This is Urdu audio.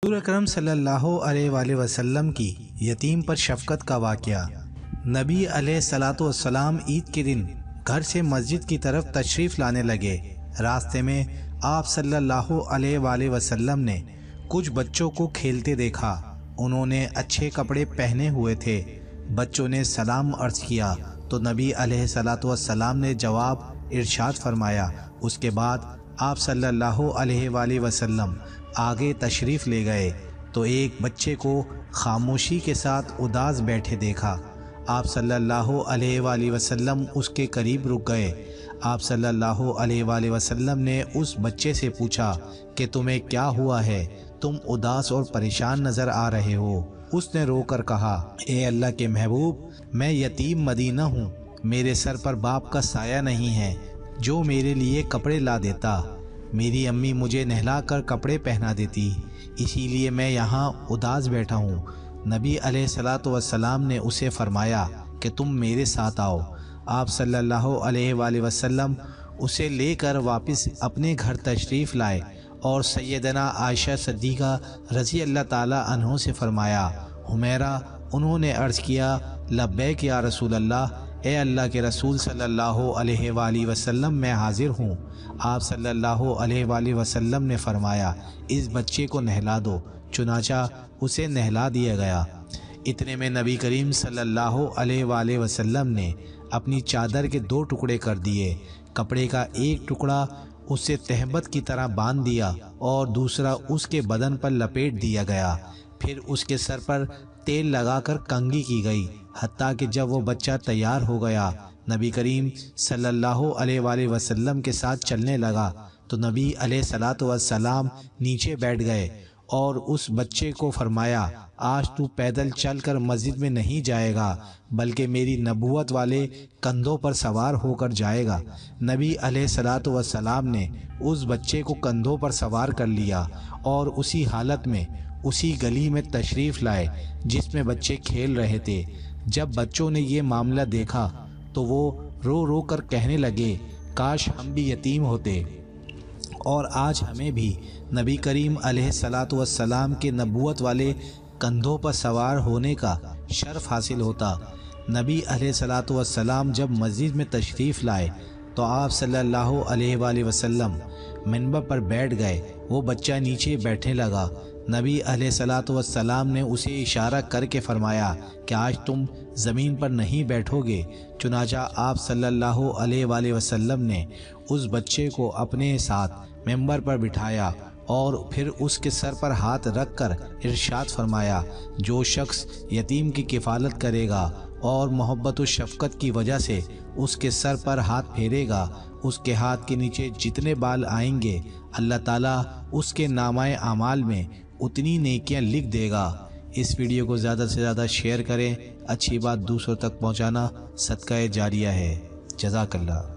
حضور اکرم صلی اللہ علیہ وآلہ وسلم کی یتیم پر شفقت کا واقعہ۔ نبی علیہ الصلوۃ والسلام عید کے دن گھر سے مسجد کی طرف تشریف لانے لگے۔ راستے میں آپ صلی اللہ علیہ وآلہ وسلم نے کچھ بچوں کو کھیلتے دیکھا۔ انہوں نے اچھے کپڑے پہنے ہوئے تھے۔ بچوں نے سلام عرض کیا تو نبی علیہ الصلوۃ والسلام نے جواب ارشاد فرمایا۔ اس کے بعد آپ صلی اللہ علیہ وآلہ وسلم آگے تشریف لے گئے تو ایک بچے کو خاموشی کے ساتھ اداس بیٹھے دیکھا۔ آپ صلی اللہ علیہ وآلہ وسلم اس کے قریب رک گئے۔ آپ صلی اللہ علیہ وآلہ وسلم نے اس بچے سے پوچھا کہ تمہیں کیا ہوا ہے؟ تم اداس اور پریشان نظر آ رہے ہو۔ اس نے رو کر کہا، اے اللہ کے محبوب، میں یتیم مدینہ ہوں، میرے سر پر باپ کا سایہ نہیں ہے جو میرے لیے کپڑے لا دیتا۔ میری امی مجھے نہلا کر کپڑے پہنا دیتی، اسی لیے میں یہاں اداس بیٹھا ہوں۔ نبی علیہ الصلوۃ والسلام نے اسے فرمایا کہ تم میرے ساتھ آؤ۔ آپ صلی اللہ علیہ وآلہ وسلم اسے لے کر واپس اپنے گھر تشریف لائے اور سیدنا عائشہ صدیقہ رضی اللہ تعالی عنہ سے فرمایا، حمیرہ، انہوں نے عرض کیا، لبیک یا رسول اللہ، اے اللہ کے رسول صلی اللہ علیہ وآلہ وسلم، میں حاضر ہوں۔ آپ صلی اللہ علیہ وآلہ وسلم نے فرمایا، اس بچے کو نہلا دو۔ چنانچہ اسے نہلا دیا گیا۔ اتنے میں نبی کریم صلی اللہ علیہ وآلہ وسلم نے اپنی چادر کے 2 ٹکڑے کر دیے۔ کپڑے کا ایک ٹکڑا اسے تہبت کی طرح باندھ دیا اور دوسرا اس کے بدن پر لپیٹ دیا گیا۔ پھر اس کے سر پر تیل لگا کر کنگھی کی گئی، حتیٰ کہ جب وہ بچہ تیار ہو گیا، نبی کریم صلی اللہ علیہ وآلہ وسلم کے ساتھ چلنے لگا تو نبی علیہ الصلوۃ والسلام نیچے بیٹھ گئے اور اس بچے کو فرمایا، آج تو پیدل چل کر مسجد میں نہیں جائے گا بلکہ میری نبوت والے کندھوں پر سوار ہو کر جائے گا۔ نبی علیہ الصلوۃ والسلام نے اس بچے کو کندھوں پر سوار کر لیا اور اسی حالت میں اسی گلی میں تشریف لائے جس میں بچے کھیل رہے تھے۔ جب بچوں نے یہ معاملہ دیکھا تو وہ رو رو کر کہنے لگے، کاش ہم بھی یتیم ہوتے اور آج ہمیں بھی نبی کریم علیہ الصلوۃ والسلام کے نبوت والے کندھوں پر سوار ہونے کا شرف حاصل ہوتا۔ نبی علیہ الصلوۃ والسلام جب مسجد میں تشریف لائے تو آپ صلی اللہ علیہ وآلہ وسلم منبر پر بیٹھ گئے۔ وہ بچہ نیچے بیٹھنے لگا۔ نبی علیہ الصلوۃ والسلام نے اسے اشارہ کر کے فرمایا کہ آج تم زمین پر نہیں بیٹھو گے۔ چنانچہ آپ صلی اللہ علیہ وآلہ وسلم نے اس بچے کو اپنے ساتھ منبر پر بٹھایا اور پھر اس کے سر پر ہاتھ رکھ کر ارشاد فرمایا، جو شخص یتیم کی کفالت کرے گا اور محبت و شفقت کی وجہ سے اس کے سر پر ہاتھ پھیرے گا، اس کے ہاتھ کے نیچے جتنے بال آئیں گے اللہ تعالیٰ اس کے نامہ اعمال میں اتنی نیکیاں لکھ دے گا۔ اس ویڈیو کو زیادہ سے زیادہ شیئر کریں۔ اچھی بات دوسروں تک پہنچانا صدقہ جاریہ ہے۔ جزاک اللہ۔